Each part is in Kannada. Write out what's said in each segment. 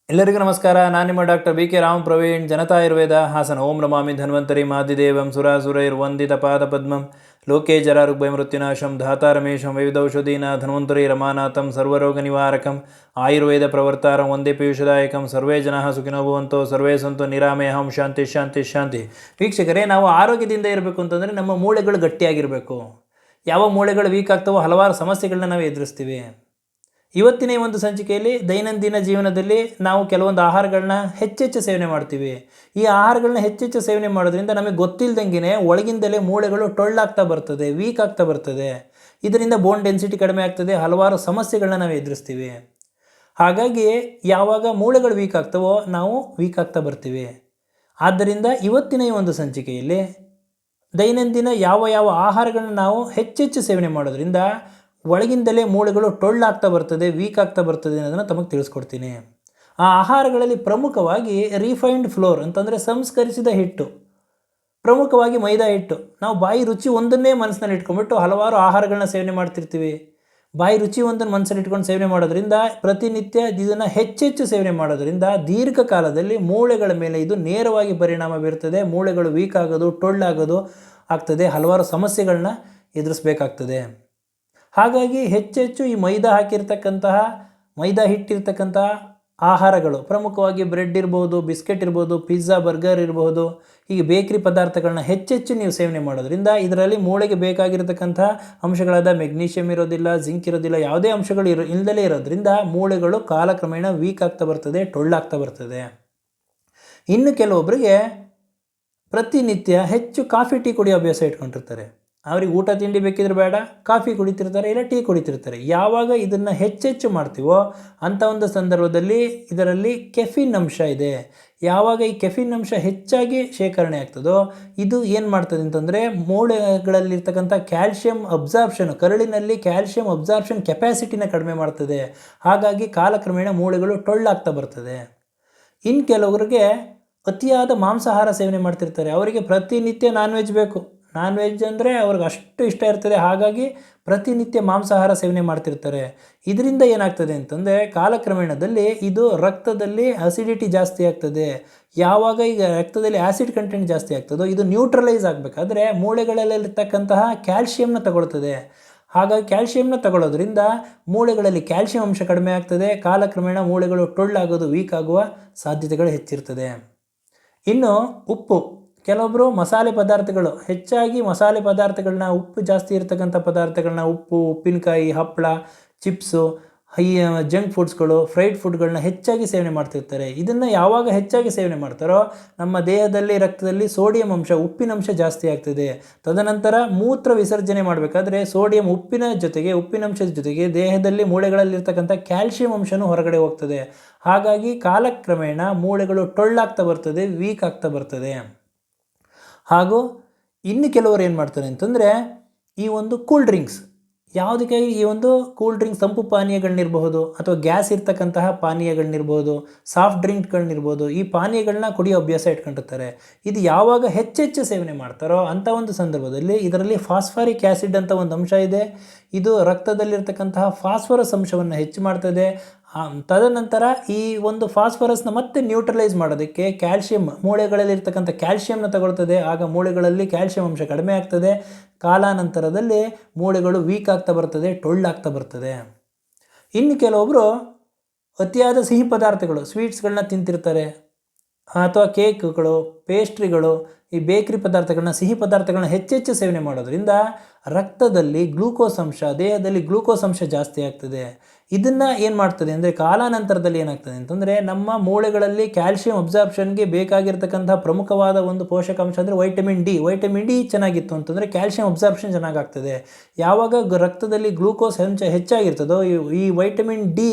ಎಲ್ಲರಿಗೂ ನಮಸ್ಕಾರ. ನಾನು ನಿಮ್ಮ doctor B K Ram Praveen. Janata Ayurveda Hassan. ಓಂ ನಮಾಮಿ ಧನ್ವಂತರಿ ಮಾದಿದೇವಂ ಸುರಾಸುರೈರ್ವಂದಿತ ಪಾದ ಪದ್ಮಂ ಲೋಕೆ ಜರಾರುಗ್ಭಯ ಮೃತ್ಯುನಾಶಂ ಧಾತಾ ರಮೇಶಂ ವಿವಿಧೌಷಧೀನ ಧನ್ವಂತರಿ ರಮಾನಾಥಂ ಸರ್ವರೋಗ ನಿವಾರಕಂ ಆಯುರ್ವೇದ ಪ್ರವರ್ತಾರಂ ವಂದೇ ಪೀಯೂಷದಾಯಕಂ. ಸರ್ವೇ ಜನಾಃ ಸುಖಿನೋ ಭವಂತು, ಸರ್ವೇ ಸಂತು ನಿರಾಮಯಹಂ. ಶಾಂತಿ ಶಾಂತಿ ಶಾಂತಿ. ವೀಕ್ಷಕರೇ, ನಾವು ಆರೋಗ್ಯದಿಂದ ಇರಬೇಕು ಅಂತಂದರೆ ನಮ್ಮ ಮೂಳೆಗಳು ಗಟ್ಟಿಯಾಗಿರಬೇಕು. ಯಾವ ಮೂಳೆಗಳು ವೀಕ್ ಆಗ್ತವೋ ಹಲವಾರು ಸಮಸ್ಯೆಗಳನ್ನ ನಾವು ಎದುರಿಸ್ತೀವಿ. ಇವತ್ತಿನ ಈ ಒಂದು ಸಂಚಿಕೆಯಲ್ಲಿ ದೈನಂದಿನ ಜೀವನದಲ್ಲಿ ನಾವು ಕೆಲವೊಂದು ಆಹಾರಗಳನ್ನ ಹೆಚ್ಚೆಚ್ಚು ಸೇವನೆ ಮಾಡ್ತೀವಿ. ಈ ಆಹಾರಗಳನ್ನ ಹೆಚ್ಚೆಚ್ಚು ಸೇವನೆ ಮಾಡೋದ್ರಿಂದ ನಮಗೆ ಗೊತ್ತಿಲ್ಲದಂಗೆ ಒಳಗಿಂದಲೇ ಮೂಳೆಗಳು ಟೊಳ್ಳಾಗ್ತಾ ಬರ್ತದೆ, ವೀಕ್ ಆಗ್ತಾ ಬರ್ತದೆ. ಇದರಿಂದ ಬೋನ್ ಡೆನ್ಸಿಟಿ ಕಡಿಮೆ ಆಗ್ತದೆ, ಹಲವಾರು ಸಮಸ್ಯೆಗಳನ್ನ ನಾವು ಎದುರಿಸ್ತೀವಿ. ಹಾಗಾಗಿ ಯಾವಾಗ ಮೂಳೆಗಳು ವೀಕ್ ಆಗ್ತವೋ ನಾವು ವೀಕ್ ಆಗ್ತಾ ಬರ್ತೀವಿ. ಆದ್ದರಿಂದ ಇವತ್ತಿನ ಈ ಒಂದು ಸಂಚಿಕೆಯಲ್ಲಿ ದೈನಂದಿನ ಯಾವ ಯಾವ ಆಹಾರಗಳನ್ನ ನಾವು ಹೆಚ್ಚೆಚ್ಚು ಸೇವನೆ ಮಾಡೋದ್ರಿಂದ ಒಳಗಿಂದಲೇ ಮೂಳೆಗಳು ಟೊಳ್ಳಾಗ್ತಾ ಬರ್ತದೆ, ವೀಕ್ ಆಗ್ತಾ ಬರ್ತದೆ ಅನ್ನೋದನ್ನು ತಮಗೆ ತಿಳಿಸ್ಕೊಡ್ತೀನಿ. ಆ ಆಹಾರಗಳಲ್ಲಿ ಪ್ರಮುಖವಾಗಿ ರಿಫೈನ್ಡ್ ಫ್ಲೋರ್ ಅಂತಂದರೆ ಸಂಸ್ಕರಿಸಿದ ಹಿಟ್ಟು, ಪ್ರಮುಖವಾಗಿ ಮೈದಾ ಹಿಟ್ಟು. ನಾವು ಬಾಯಿ ರುಚಿ ಒಂದನ್ನೇ ಮನಸ್ಸಿನಲ್ಲಿ ಇಟ್ಕೊಂಡ್ಬಿಟ್ಟು ಹಲವಾರು ಆಹಾರಗಳನ್ನ ಸೇವನೆ ಮಾಡ್ತಿರ್ತೀವಿ. ಬಾಯಿ ರುಚಿ ಒಂದನ್ನು ಮನಸ್ಸಲ್ಲಿ ಇಟ್ಕೊಂಡು ಸೇವನೆ ಮಾಡೋದ್ರಿಂದ, ಪ್ರತಿನಿತ್ಯ ಇದನ್ನು ಹೆಚ್ಚೆಚ್ಚು ಸೇವನೆ ಮಾಡೋದ್ರಿಂದ ದೀರ್ಘಕಾಲದಲ್ಲಿ ಮೂಳೆಗಳ ಮೇಲೆ ಇದು ನೇರವಾಗಿ ಪರಿಣಾಮ ಬೀರ್ತದೆ. ಮೂಳೆಗಳು ವೀಕ್ ಆಗೋದು, ಟೊಳ್ಳಾಗೋದು ಆಗ್ತದೆ, ಹಲವಾರು ಸಮಸ್ಯೆಗಳನ್ನ ಎದುರಿಸಬೇಕಾಗ್ತದೆ. ಹಾಗಾಗಿ ಹೆಚ್ಚೆಚ್ಚು ಈ ಮೈದಾ ಹಾಕಿರ್ತಕ್ಕಂತಹ, ಮೈದಾ ಹಿಟ್ಟಿರ್ತಕ್ಕಂತಹ ಆಹಾರಗಳು, ಪ್ರಮುಖವಾಗಿ ಬ್ರೆಡ್ ಇರ್ಬೋದು, ಬಿಸ್ಕೆಟ್ ಇರ್ಬೋದು, ಪಿಜ್ಜಾ, ಬರ್ಗರ್ ಇರ್ಬೋದು, ಹೀಗೆ ಬೇಕ್ರಿ ಪದಾರ್ಥಗಳನ್ನ ಹೆಚ್ಚೆಚ್ಚು ನೀವು ಸೇವನೆ ಮಾಡೋದ್ರಿಂದ ಇದರಲ್ಲಿ ಮೂಳೆಗೆ ಬೇಕಾಗಿರತಕ್ಕಂತಹ ಅಂಶಗಳಾದ ಮೆಗ್ನೀಷಿಯಮ್ ಇರೋದಿಲ್ಲ, ಜಿಂಕ್ ಇರೋದಿಲ್ಲ, ಯಾವುದೇ ಅಂಶಗಳು ಇಲ್ಲದಲೇ ಇರೋದ್ರಿಂದ ಮೂಳೆಗಳು ಕಾಲಕ್ರಮೇಣ ವೀಕ್ ಆಗ್ತಾ ಬರ್ತದೆ, ಟೊಳ್ಳಾಗ್ತಾ ಬರ್ತದೆ. ಇನ್ನು ಕೆಲವೊಬ್ಬರಿಗೆ ಪ್ರತಿನಿತ್ಯ ಹೆಚ್ಚು ಕಾಫಿ ಟೀ ಕುಡಿಯೋ ಅಭ್ಯಾಸ ಇಟ್ಕೊಂಡಿರ್ತಾರೆ. ಅವ್ರಿಗೆ ಊಟ ತಿಂಡಿ ಬೇಕಿದ್ರೆ ಬೇಡ, ಕಾಫಿ ಕುಡಿತಿರ್ತಾರೆ, ಇಲ್ಲ ಟೀ ಕುಡಿತಿರ್ತಾರೆ. ಯಾವಾಗ ಇದನ್ನು ಹೆಚ್ಚೆಚ್ಚು ಮಾಡ್ತೀವೋ ಅಂಥ ಒಂದು ಸಂದರ್ಭದಲ್ಲಿ ಇದರಲ್ಲಿ ಕೆಫಿನ್ ಅಂಶ ಇದೆ. ಯಾವಾಗ ಈ ಕೆಫಿನ್ ಅಂಶ ಹೆಚ್ಚಾಗಿ ಶೇಖರಣೆ ಆಗ್ತದೋ ಇದು ಏನು ಮಾಡ್ತದೆ ಅಂತಂದರೆ ಮೂಳೆಗಳಲ್ಲಿರ್ತಕ್ಕಂಥ ಕ್ಯಾಲ್ಶಿಯಂ ಅಬ್ಸಾರ್ಪ್ಷನ್, ಕರುಳಿನಲ್ಲಿ ಕ್ಯಾಲ್ಶಿಯಂ ಅಬ್ಸಾರ್ಪ್ಷನ್ ಕೆಪ್ಯಾಸಿಟಿನ ಕಡಿಮೆ ಮಾಡ್ತದೆ. ಹಾಗಾಗಿ ಕಾಲಕ್ರಮೇಣ ಮೂಳೆಗಳು ಟೊಳ್ಳಾಗ್ತಾ ಬರ್ತದೆ. ಇನ್ನು ಕೆಲವರಿಗೆ ಅತಿಯಾದ ಮಾಂಸಾಹಾರ ಸೇವನೆ ಮಾಡ್ತಿರ್ತಾರೆ. ಅವರಿಗೆ ಪ್ರತಿನಿತ್ಯ ನಾನ್ ವೆಜ್ ಬೇಕು. ನಾನ್ ವೆಜ್ ಅಂದರೆ ಅವ್ರಿಗೆ ಅಷ್ಟು ಇಷ್ಟ ಇರ್ತದೆ. ಹಾಗಾಗಿ ಪ್ರತಿನಿತ್ಯ ಮಾಂಸಾಹಾರ ಸೇವನೆ ಮಾಡ್ತಿರ್ತಾರೆ. ಇದರಿಂದ ಏನಾಗ್ತದೆ ಅಂತಂದರೆ ಕಾಲಕ್ರಮೇಣದಲ್ಲಿ ಇದು ರಕ್ತದಲ್ಲಿ ಅಸಿಡಿಟಿ ಜಾಸ್ತಿ ಆಗ್ತದೆ. ಯಾವಾಗ ಈಗ ರಕ್ತದಲ್ಲಿ ಆ್ಯಸಿಡ್ ಕಂಟೆಂಟ್ ಜಾಸ್ತಿ ಆಗ್ತದೋ ಇದು ನ್ಯೂಟ್ರಲೈಸ್ ಆಗಬೇಕಾದ್ರೆ ಮೂಳೆಗಳಲ್ಲಿರ್ತಕ್ಕಂತಹ ಕ್ಯಾಲ್ಶಿಯಂನ ತಗೊಳ್ತದೆ. ಹಾಗಾಗಿ ಕ್ಯಾಲ್ಶಿಯಂನ ತಗೊಳ್ಳೋದ್ರಿಂದ ಮೂಳೆಗಳಲ್ಲಿ ಕ್ಯಾಲ್ಶಿಯಂ ಅಂಶ ಕಡಿಮೆ ಆಗ್ತದೆ. ಕಾಲಕ್ರಮೇಣ ಮೂಳೆಗಳು ಟೊಳ್ಳಾಗೋದು, ವೀಕ್ ಆಗುವ ಸಾಧ್ಯತೆಗಳು ಹೆಚ್ಚಿರ್ತದೆ. ಇನ್ನು ಉಪ್ಪು. ಕೆಲವೊಬ್ಬರು ಮಸಾಲೆ ಪದಾರ್ಥಗಳು, ಹೆಚ್ಚಾಗಿ ಮಸಾಲೆ ಪದಾರ್ಥಗಳನ್ನ, ಉಪ್ಪು ಜಾಸ್ತಿ ಇರ್ತಕ್ಕಂಥ ಪದಾರ್ಥಗಳನ್ನ, ಉಪ್ಪು, ಉಪ್ಪಿನಕಾಯಿ, ಹಪ್ಪಳ, ಚಿಪ್ಸು, ಜಂಕ್ ಫುಡ್ಸ್ಗಳು, ಫ್ರೈಡ್ ಫುಡ್ಗಳನ್ನ ಹೆಚ್ಚಾಗಿ ಸೇವನೆ ಮಾಡ್ತಿರ್ತಾರೆ. ಇದನ್ನು ಯಾವಾಗ ಹೆಚ್ಚಾಗಿ ಸೇವನೆ ಮಾಡ್ತಾರೋ ನಮ್ಮ ದೇಹದಲ್ಲಿ, ರಕ್ತದಲ್ಲಿ ಸೋಡಿಯಂ ಅಂಶ, ಉಪ್ಪಿನಂಶ ಜಾಸ್ತಿ ಆಗ್ತದೆ. ತದನಂತರ ಮೂತ್ರ ವಿಸರ್ಜನೆ ಮಾಡಬೇಕಾದ್ರೆ ಸೋಡಿಯಂ ಉಪ್ಪಿನಂಶದ ಜೊತೆಗೆ ದೇಹದಲ್ಲಿ ಮೂಳೆಗಳಲ್ಲಿರ್ತಕ್ಕಂಥ ಕ್ಯಾಲ್ಶಿಯಂ ಅಂಶನೂ ಹೊರಗಡೆ ಹೋಗ್ತದೆ. ಹಾಗಾಗಿ ಕಾಲಕ್ರಮೇಣ ಮೂಳೆಗಳು ಟೊಳ್ಳಾಗ್ತಾ ಬರ್ತದೆ, ವೀಕ್ ಆಗ್ತಾ ಬರ್ತದೆ. ಹಾಗೂ ಇನ್ನು ಕೆಲವರು ಏನು ಮಾಡ್ತಾರೆ ಅಂತಂದರೆ ಈ ಒಂದು ಕೂಲ್ ಡ್ರಿಂಕ್ಸ್, ಯಾವುದಕ್ಕಾಗಿ ಈ ಒಂದು ಕೂಲ್ ಡ್ರಿಂಕ್ಸ್, ತಂಪು ಪಾನೀಯಗಳನ್ನಿರಬಹುದು ಅಥವಾ ಗ್ಯಾಸ್ ಇರ್ತಕ್ಕಂತಹ ಪಾನೀಯಗಳನ್ನಿರ್ಬೋದು, ಸಾಫ್ಟ್ ಡ್ರಿಂಕ್ಗಳನ್ನಿರ್ಬೋದು, ಈ ಪಾನೀಯಗಳನ್ನ ಕುಡಿಯೋ ಅಭ್ಯಾಸ ಇಟ್ಕೊಂಡಿರ್ತಾರೆ. ಇದು ಯಾವಾಗ ಹೆಚ್ಚೆಚ್ಚು ಸೇವನೆ ಮಾಡ್ತಾರೋ ಅಂಥ ಒಂದು ಸಂದರ್ಭದಲ್ಲಿ ಇದರಲ್ಲಿ ಫಾಸ್ಫರಿಕ್ ಆ್ಯಸಿಡ್ ಅಂತ ಒಂದು ಅಂಶ ಇದೆ. ಇದು ರಕ್ತದಲ್ಲಿರ್ತಕ್ಕಂತಹ ಫಾಸ್ಫರಸ್ ಅಂಶವನ್ನು ಹೆಚ್ಚು ಮಾಡ್ತದೆ. ತದನಂತರ ಈ ಒಂದು ಫಾಸ್ಫರಸ್ನ ಮತ್ತೆ ನ್ಯೂಟ್ರಲೈಸ್ ಮಾಡೋದಕ್ಕೆ ಕ್ಯಾಲ್ಶಿಯಂ, ಮೂಳೆಗಳಲ್ಲಿರ್ತಕ್ಕಂಥ ಕ್ಯಾಲ್ಶಿಯಂನ ತಗೊಳ್ತದೆ. ಆಗ ಮೂಳೆಗಳಲ್ಲಿ ಕ್ಯಾಲ್ಶಿಯಂ ಅಂಶ ಕಡಿಮೆ ಆಗ್ತದೆ. ಕಾಲಾನಂತರದಲ್ಲಿ ಮೂಳೆಗಳು ವೀಕ್ ಆಗ್ತಾ ಬರ್ತದೆ, ಟೊಳ್ಳಾಗ್ತಾ ಬರ್ತದೆ. ಇನ್ನು ಕೆಲವೊಬ್ಬರು ಅತಿಯಾದ ಸಿಹಿ ಪದಾರ್ಥಗಳು, ಸ್ವೀಟ್ಸ್ಗಳನ್ನ ತಿಂತಿರ್ತಾರೆ, ಅಥವಾ ಕೇಕ್ಗಳು, ಪೇಸ್ಟ್ರಿಗಳು, ಈ ಬೇಕ್ರಿ ಪದಾರ್ಥಗಳನ್ನ, ಸಿಹಿ ಪದಾರ್ಥಗಳನ್ನ ಹೆಚ್ಚೆಚ್ಚು ಸೇವನೆ ಮಾಡೋದ್ರಿಂದ ರಕ್ತದಲ್ಲಿ ಗ್ಲೂಕೋಸ್ ಅಂಶ, ದೇಹದಲ್ಲಿ ಗ್ಲೂಕೋಸ್ ಅಂಶ ಜಾಸ್ತಿ ಆಗ್ತದೆ. ಇದನ್ನು ಏನು ಮಾಡ್ತದೆ ಅಂದರೆ ಕಾಲಾನಂತರದಲ್ಲಿ ಏನಾಗ್ತದೆ ಅಂತಂದರೆ ನಮ್ಮ ಮೂಳೆಗಳಲ್ಲಿ ಕ್ಯಾಲ್ಶಿಯಂ ಅಬ್ಸಾರ್ಪ್ಷನ್ಗೆ ಬೇಕಾಗಿರ್ತಕ್ಕಂಥ ಪ್ರಮುಖವಾದ ಒಂದು ಪೋಷಕಾಂಶ ಅಂದರೆ ವೈಟಮಿನ್ ಡಿ ಚೆನ್ನಾಗಿತ್ತು ಅಂತಂದರೆ ಕ್ಯಾಲ್ಶಿಯಂ ಅಬ್ಸಾರ್ಪ್ಷನ್ ಚೆನ್ನಾಗಾಗ್ತದೆ. ಯಾವಾಗ ರಕ್ತದಲ್ಲಿ ಗ್ಲೂಕೋಸ್ ಹೆಚ್ಚಾಗಿರ್ತದೋ ಈ ವೈಟಮಿನ್ ಡಿ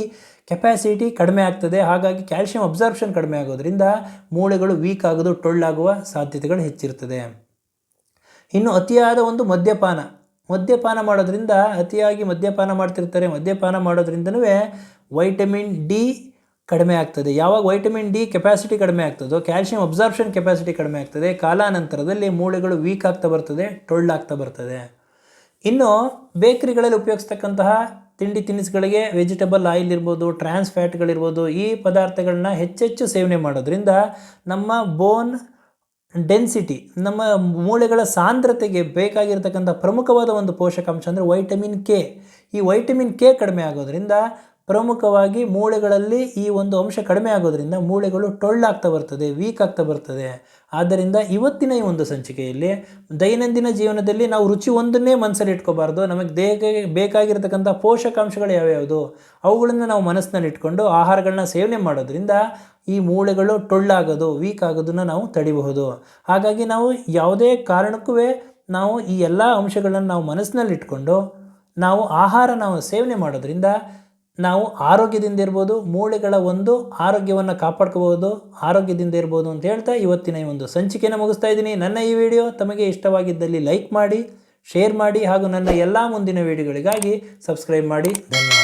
ಕೆಪ್ಯಾಸಿಟಿ ಕಡಿಮೆ ಆಗ್ತದೆ. ಹಾಗಾಗಿ ಕ್ಯಾಲ್ಶಿಯಂ ಅಬ್ಸಾರ್ಪ್ಷನ್ ಕಡಿಮೆ ಆಗೋದ್ರಿಂದ ಮೂಳೆಗಳು ವೀಕ್ ಆಗೋದು, ಟೊಳ್ಳಾಗುವ ಸಾಧ್ಯತೆಗಳು ಹೆಚ್ಚಿರ್ತದೆ. ಇನ್ನು ಅತಿಯಾದ ಒಂದು ಮದ್ಯಪಾನ ಮಾಡೋದ್ರಿಂದ, ಅತಿಯಾಗಿ ಮದ್ಯಪಾನ ಮಾಡ್ತಿರ್ತಾರೆ. ಮದ್ಯಪಾನ ಮಾಡೋದ್ರಿಂದನೂ ವೈಟಮಿನ್ ಡಿ ಕಡಿಮೆ ಆಗ್ತದೆ. ಯಾವಾಗ ವೈಟಮಿನ್ ಡಿ ಕೆಪ್ಯಾಸಿಟಿ ಕಡಿಮೆ ಆಗ್ತದೋ ಕ್ಯಾಲ್ಶಿಯಂ ಅಬ್ಸಾರ್ಪ್ಷನ್ ಕೆಪ್ಯಾಸಿಟಿ ಕಡಿಮೆ ಆಗ್ತದೆ. ಕಾಲಾನಂತರದಲ್ಲಿ ಮೂಳೆಗಳು ವೀಕ್ ಆಗ್ತಾ ಬರ್ತದೆ, ಟೊಳ್ಳಾಗ್ತಾ ಬರ್ತದೆ. ಇನ್ನು ಬೇಕರಿಗಳಲ್ಲಿ ಉಪಯೋಗಿಸ್ತಕ್ಕಂತಹ ತಿಂಡಿ ತಿನಿಸುಗಳಿಗೆ ವೆಜಿಟಬಲ್ ಆಯಿಲ್ ಇರ್ಬೋದು, ಟ್ರಾನ್ಸ್ ಫ್ಯಾಟ್ಗಳಿರ್ಬೋದು, ಈ ಪದಾರ್ಥಗಳನ್ನ ಹೆಚ್ಚೆಚ್ಚು ಸೇವನೆ ಮಾಡೋದ್ರಿಂದ ನಮ್ಮ ಬೋನ್ ಡೆನ್ಸಿಟಿ, ನಮ್ಮ ಮೂಳೆಗಳ ಸಾಂದ್ರತೆಗೆ ಬೇಕಾಗಿರ್ತಕ್ಕಂಥ ಪ್ರಮುಖವಾದ ಒಂದು ಪೋಷಕಾಂಶ ಅಂದರೆ ವೈಟಮಿನ್ ಕೆ. ಈ ವೈಟಮಿನ್ ಕೆ ಕಡಿಮೆ ಆಗೋದ್ರಿಂದ ಪ್ರಮುಖವಾಗಿ ಮೂಳೆಗಳಲ್ಲಿ ಈ ಒಂದು ಅಂಶ ಕಡಿಮೆ ಆಗೋದ್ರಿಂದ ಮೂಳೆಗಳು ಟೊಳ್ಳಾಗ್ತಾ ಬರ್ತದೆ, ವೀಕ್ ಆಗ್ತಾ ಬರ್ತದೆ. ಆದ್ದರಿಂದ ಇವತ್ತಿನ ಈ ಒಂದು ಸಂಚಿಕೆಯಲ್ಲಿ ದೈನಂದಿನ ಜೀವನದಲ್ಲಿ ನಾವು ರುಚಿ ಒಂದನ್ನೇ ಮನಸ್ಸಲ್ಲಿ ಇಟ್ಕೋಬಾರ್ದು. ನಮಗೆ ದೇಹಕ್ಕೆ ಬೇಕಾಗಿರ್ತಕ್ಕಂಥ ಪೋಷಕಾಂಶಗಳು ಯಾವ್ಯಾವುದು ಅವುಗಳನ್ನು ನಾವು ಮನಸ್ಸಿನಲ್ಲಿ ಇಟ್ಕೊಂಡು ಆಹಾರಗಳನ್ನ ಸೇವನೆ ಮಾಡೋದ್ರಿಂದ ಈ ಮೂಳೆಗಳು ಟೊಳ್ಳಾಗೋದು, ವೀಕ್ ಆಗೋದನ್ನು ನಾವು ತಡಿಬಹುದು. ಹಾಗಾಗಿ ನಾವು ಯಾವುದೇ ಕಾರಣಕ್ಕೂ ನಾವು ಈ ಎಲ್ಲ ಅಂಶಗಳನ್ನು ನಾವು ಮನಸ್ಸಿನಲ್ಲಿ ಇಟ್ಕೊಂಡು ನಾವು ಸೇವನೆ ಮಾಡೋದ್ರಿಂದ ನಾವು ಆರೋಗ್ಯದಿಂದ ಇರ್ಬೋದು, ಮೂಳೆಗಳ ಒಂದು ಆರೋಗ್ಯವನ್ನು ಕಾಪಾಡ್ಕೋಬೋದು, ಆರೋಗ್ಯದಿಂದ ಇರ್ಬೋದು ಅಂತ ಹೇಳ್ತಾ ಇವತ್ತಿನ ಈ ಒಂದು ಸಂಚಿಕೆನ ಮುಗಿಸ್ತಾ ಇದ್ದೀನಿ. ನನ್ನ ಈ ವಿಡಿಯೋ ತಮಗೆ ಇಷ್ಟವಾಗಿದ್ದಲ್ಲಿ ಲೈಕ್ ಮಾಡಿ, ಶೇರ್ ಮಾಡಿ ಹಾಗೂ ನನ್ನ ಎಲ್ಲ ಮುಂದಿನ ವಿಡಿಯೋಗಳಿಗಾಗಿ ಸಬ್ಸ್ಕ್ರೈಬ್ ಮಾಡಿ. ಧನ್ಯವಾದ.